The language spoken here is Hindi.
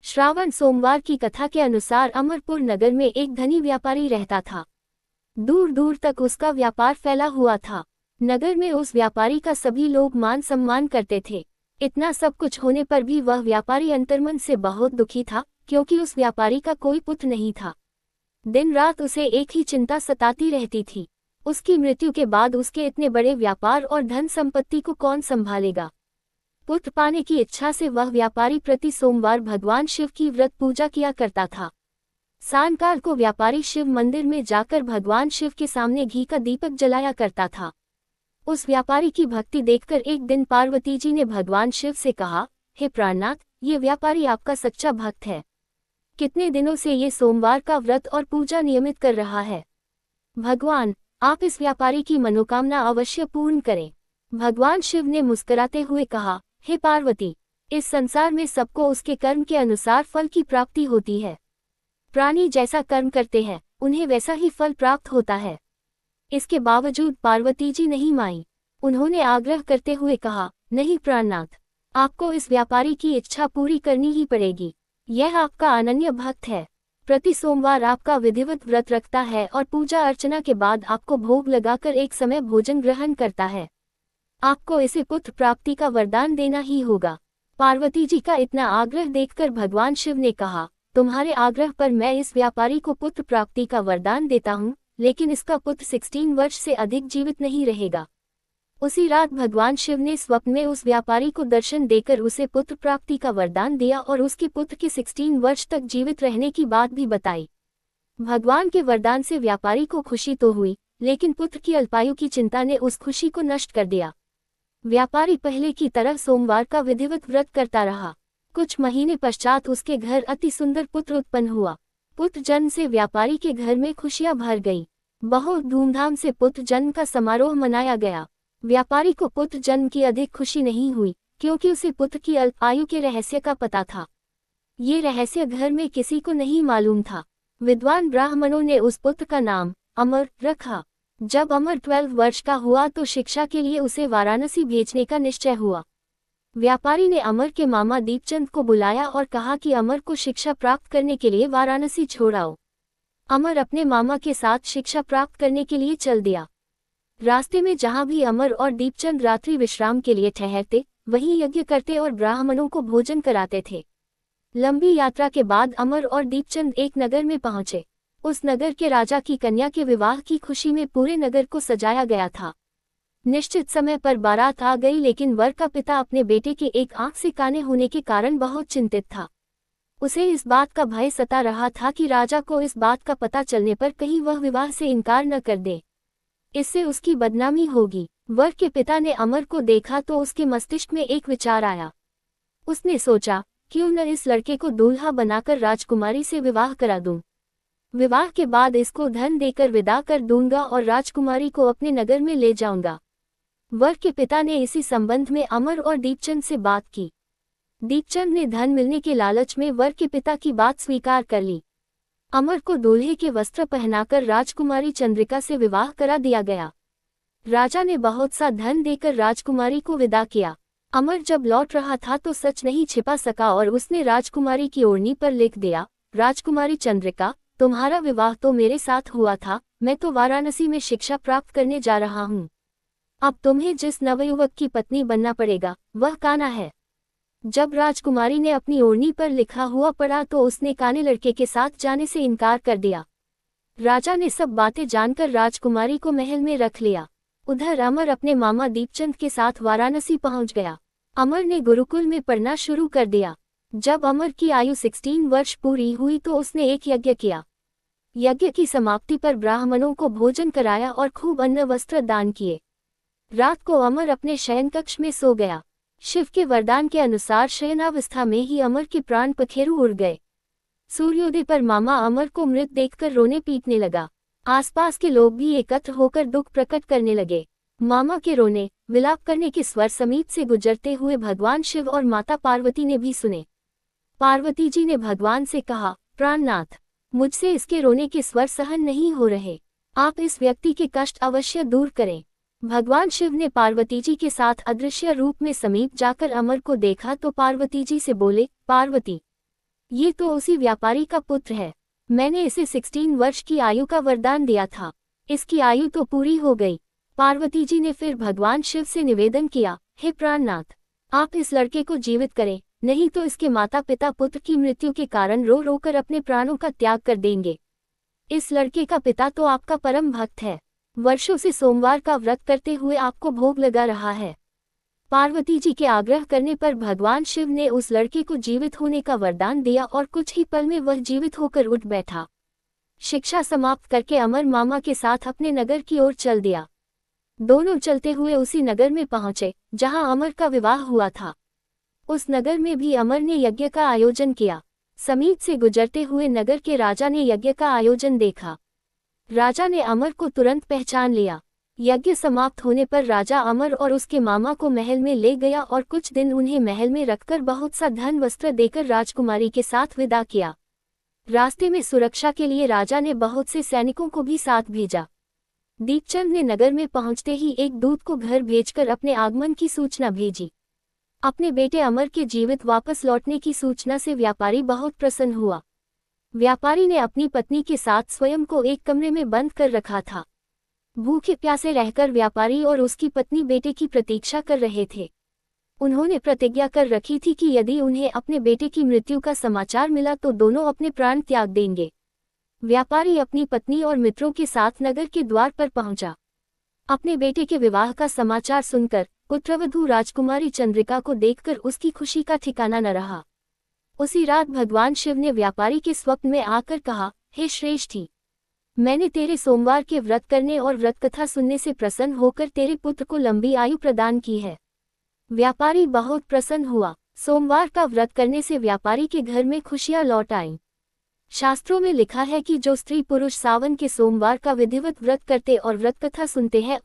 श्रावण सोमवार की कथा के अनुसार अमरपुर नगर में एक धनी व्यापारी रहता था। दूर दूर तक उसका व्यापार फैला हुआ था। नगर में उस व्यापारी का सभी लोग मान सम्मान करते थे। इतना सब कुछ होने पर भी वह व्यापारी अंतर्मन से बहुत दुखी था, क्योंकि उस व्यापारी का कोई पुत्र नहीं था। दिन रात उसे एक ही चिंता सताती रहती थी। उसकी मृत्यु के बाद उसके इतने बड़े व्यापार और धन संपत्ति को कौन संभालेगा। पुत्र पाने की इच्छा से वह व्यापारी प्रति सोमवार भगवान शिव की व्रत पूजा किया करता था। सायंकाल को व्यापारी शिव मंदिर में जाकर भगवान शिव के सामने घी का दीपक जलाया करता था। उस व्यापारी की भक्ति देखकर एक दिन पार्वती जी ने भगवान शिव से कहा, हे प्राणनाथ, ये व्यापारी आपका सच्चा भक्त है। कितने दिनों से ये सोमवार का व्रत और पूजा नियमित कर रहा है। भगवान, आप इस व्यापारी की मनोकामना अवश्य पूर्ण करें। भगवान शिव ने मुस्कुराते हुए कहा, हे पार्वती, इस संसार में सबको उसके कर्म के अनुसार फल की प्राप्ति होती है। प्राणी जैसा कर्म करते हैं, उन्हें वैसा ही फल प्राप्त होता है। इसके बावजूद पार्वती जी नहीं मानी। उन्होंने आग्रह करते हुए कहा, नहीं प्राणनाथ, आपको इस व्यापारी की इच्छा पूरी करनी ही पड़ेगी। यह आपका अनन्य भक्त है। प्रति सोमवार आपका विधिवत व्रत रखता है और पूजा अर्चना के बाद आपको भोग लगाकर एक समय भोजन ग्रहण करता है। आपको इसे पुत्र प्राप्ति का वरदान देना ही होगा। पार्वती जी का इतना आग्रह देखकर भगवान शिव ने कहा, तुम्हारे आग्रह पर मैं इस व्यापारी को पुत्र प्राप्ति का वरदान देता हूँ, लेकिन इसका पुत्र 16 वर्ष से अधिक जीवित नहीं रहेगा। उसी रात भगवान शिव ने स्वप्न में उस व्यापारी को दर्शन देकर उसे पुत्र प्राप्ति का वरदान दिया और उसके पुत्र के 16 वर्ष तक जीवित रहने की बात भी बताई। भगवान के वरदान से व्यापारी को खुशी तो हुई, लेकिन पुत्र की अल्पायु की चिंता ने उस खुशी को नष्ट कर दिया। व्यापारी पहले की तरह सोमवार का विधिवत व्रत करता रहा। कुछ महीने पश्चात उसके घर अति सुंदर पुत्र उत्पन्न हुआ। पुत्र जन्म से व्यापारी के घर में खुशियां भर गई। बहुत धूमधाम से पुत्र जन्म का समारोह मनाया गया। व्यापारी को पुत्र जन्म की अधिक खुशी नहीं हुई, क्योंकि उसे पुत्र की अल्प आयु के रहस्य का पता था। ये रहस्य घर में किसी को नहीं मालूम था। विद्वान ब्राह्मणों ने उस पुत्र का नाम अमर रखा। जब अमर 12 वर्ष का हुआ तो शिक्षा के लिए उसे वाराणसी भेजने का निश्चय हुआ। व्यापारी ने अमर के मामा दीपचंद को बुलाया और कहा कि अमर को शिक्षा प्राप्त करने के लिए वाराणसी छोड़ आओ। अमर अपने मामा के साथ शिक्षा प्राप्त करने के लिए चल दिया। रास्ते में जहां भी अमर और दीपचंद रात्रि विश्राम के लिए ठहरते, वहीं यज्ञ करते और ब्राह्मणों को भोजन कराते थे। लंबी यात्रा के बाद अमर और दीपचंद एक नगर में पहुंचे। उस नगर के राजा की कन्या के विवाह की खुशी में पूरे नगर को सजाया गया था। निश्चित समय पर बारात आ गई, लेकिन वर का पिता अपने बेटे के एक आंख से काने होने के कारण बहुत चिंतित था। उसे इस बात का भय सता रहा था कि राजा को इस बात का पता चलने पर कहीं वह विवाह से इनकार न कर दे। इससे उसकी बदनामी होगी। वर के पिता ने अमर को देखा तो उसके मस्तिष्क में एक विचार आया। उसने सोचा, क्यों न इस लड़के को दूल्हा बनाकर राजकुमारी से विवाह करा दूं। विवाह के बाद इसको धन देकर विदा कर दूंगा और राजकुमारी को अपने नगर में ले जाऊंगा। वर के पिता ने इसी संबंध में अमर और दीपचंद से बात की। दीपचंद ने धन मिलने के लालच में वर के पिता की बात स्वीकार कर ली। अमर को दूल्हे के वस्त्र पहनाकर राजकुमारी चंद्रिका से विवाह करा दिया गया। राजा ने बहुत सा धन देकर राजकुमारी को विदा किया। अमर जब लौट रहा था तो सच नहीं छिपा सका और उसने राजकुमारी की ओढ़नी पर लिख दिया, राजकुमारी चंद्रिका, तुम्हारा विवाह तो मेरे साथ हुआ था, मैं तो वाराणसी में शिक्षा प्राप्त करने जा रहा हूँ। अब तुम्हें जिस नवयुवक की पत्नी बनना पड़ेगा, वह कान्हा है। जब राजकुमारी ने अपनी ओढ़नी पर लिखा हुआ पढ़ा तो उसने काने लड़के के साथ जाने से इनकार कर दिया। राजा ने सब बातें जानकर राजकुमारी को महल में रख लिया। उधर अमर अपने मामा दीपचंद के साथ वाराणसी पहुंच गया। अमर ने गुरुकुल में पढ़ना शुरू कर दिया। जब अमर की आयु 16 वर्ष पूरी हुई तो उसने एक यज्ञ किया। यज्ञ की समाप्ति पर ब्राह्मणों को भोजन कराया और खूब अन्न वस्त्र दान किए। रात को अमर अपने शयन कक्ष में सो गया। शिव के वरदान के अनुसार शयनावस्था में ही अमर के प्राण पखेरु उड़ गए। सूर्योदय पर मामा अमर को मृत देखकर रोने पीटने लगा। आसपास के लोग भी एकत्र होकर दुख प्रकट करने लगे। मामा के रोने विलाप करने के स्वर समीप से गुजरते हुए भगवान शिव और माता पार्वती ने भी सुने। पार्वती जी ने भगवान से कहा, प्राणनाथ, मुझसे इसके रोने के स्वर सहन नहीं हो रहे। आप इस व्यक्ति के कष्ट अवश्य दूर करें। भगवान शिव ने पार्वती जी के साथ अदृश्य रूप में समीप जाकर अमर को देखा तो पार्वती जी से बोले, पार्वती, ये तो उसी व्यापारी का पुत्र है। मैंने इसे 16 वर्ष की आयु का वरदान दिया था। इसकी आयु तो पूरी हो गई। पार्वती जी ने फिर भगवान शिव से निवेदन किया, हे प्राणनाथ, आप इस लड़के को जीवित करें, नहीं तो इसके माता पिता पुत्र की मृत्यु के कारण रो रो कर अपने प्राणों का त्याग कर देंगे। इस लड़के का पिता तो आपका परम भक्त है, वर्षों से सोमवार का व्रत करते हुए आपको भोग लगा रहा है। पार्वती जी के आग्रह करने पर भगवान शिव ने उस लड़के को जीवित होने का वरदान दिया और कुछ ही पल में वह जीवित होकर उठ बैठा। शिक्षा समाप्त करके अमर मामा के साथ अपने नगर की ओर चल दिया। दोनों चलते हुए उसी नगर में पहुंचे जहां अमर का विवाह हुआ था। उस नगर में भी अमर ने यज्ञ का आयोजन किया। समीप से गुजरते हुए नगर के राजा ने यज्ञ का आयोजन देखा। राजा ने अमर को तुरंत पहचान लिया। यज्ञ समाप्त होने पर राजा अमर और उसके मामा को महल में ले गया और कुछ दिन उन्हें महल में रखकर बहुत सा धन वस्त्र देकर राजकुमारी के साथ विदा किया। रास्ते में सुरक्षा के लिए राजा ने बहुत से सैनिकों को भी साथ भेजा। दीपचंद ने नगर में पहुंचते ही एक दूत को घर भेजकर अपने आगमन की सूचना भेजी। अपने बेटे अमर के जीवित वापस लौटने की सूचना से व्यापारी बहुत प्रसन्न हुआ। व्यापारी ने अपनी पत्नी के साथ स्वयं को एक कमरे में बंद कर रखा था। भूखे प्यासे रहकर व्यापारी और उसकी पत्नी बेटे की प्रतीक्षा कर रहे थे। उन्होंने प्रतिज्ञा कर रखी थी कि यदि उन्हें अपने बेटे की मृत्यु का समाचार मिला तो दोनों अपने प्राण त्याग देंगे। व्यापारी अपनी पत्नी और मित्रों के साथ नगर के द्वार पर पहुंचा। अपने बेटे के विवाह का समाचार सुनकर पुत्रवधू राजकुमारी चंद्रिका को देखकर उसकी खुशी का ठिकाना न रहा। उसी रात भगवान शिव ने व्यापारी के स्वप्न में आकर कहा, हे श्रेष्ठी, मैंने तेरे सोमवार के व्रत करने और व्रत कथा सुनने से प्रसन्न होकर तेरे पुत्र को लंबी आयु प्रदान की है। व्यापारी बहुत प्रसन्न हुआ। सोमवार का व्रत करने से व्यापारी के घर में खुशियां लौट आईं। शास्त्रों में लिखा है कि जो स्त्री पुरुष सावन के सोमवार का विधिवत व्रत करते और व्रत कथा सुनते हैं